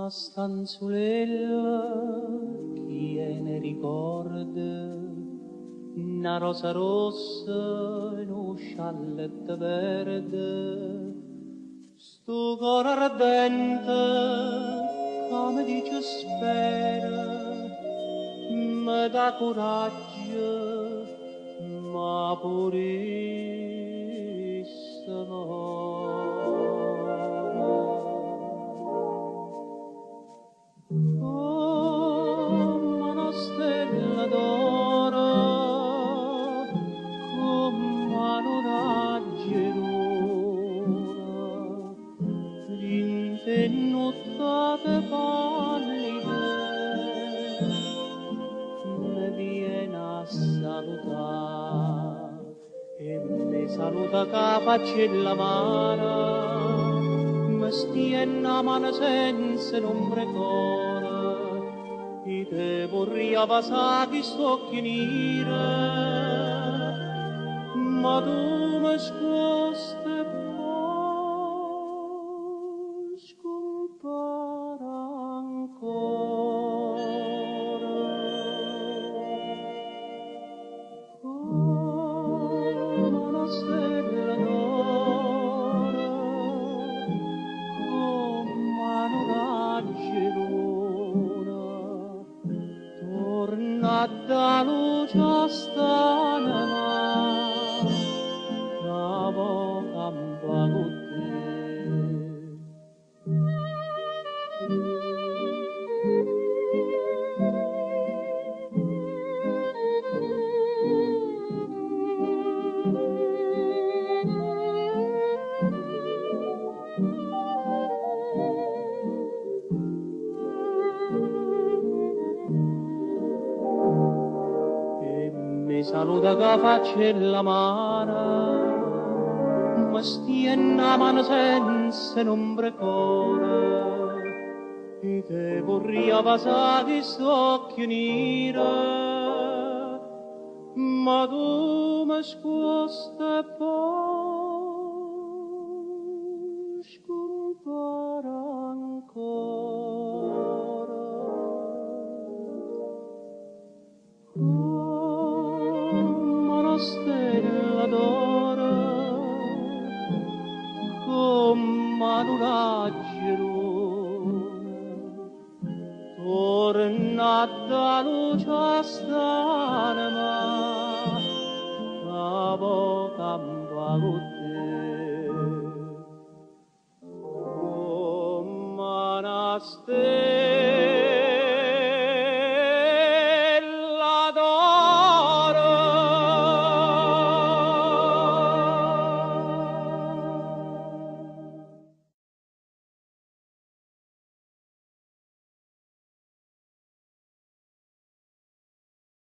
stanzulella chi ne ricorda una rosa rossa in un scialletto verde sto cuore ardente che mi dice spera mi dà coraggio ma purissimo come una stella d'oro come una raggiruna l'intennuttate pallide mi viene a salutare e mi saluta che faccella amara mi stienne a mano senza l'ombrecora e te vorria passare st'occhi nere ma tu mi scosti e poi scompare ancora come una stella d'oro come una raggiruna torna da luce a stanema la boca va con te mi saluta che faccella amara mi stienne a mano senza l'ombrecora e te vorria passare st'occhi nere ma tu mi scosti e poi scompare ancora come una stella d'oro come una raggiruna torna da luce a stanema la boca va con te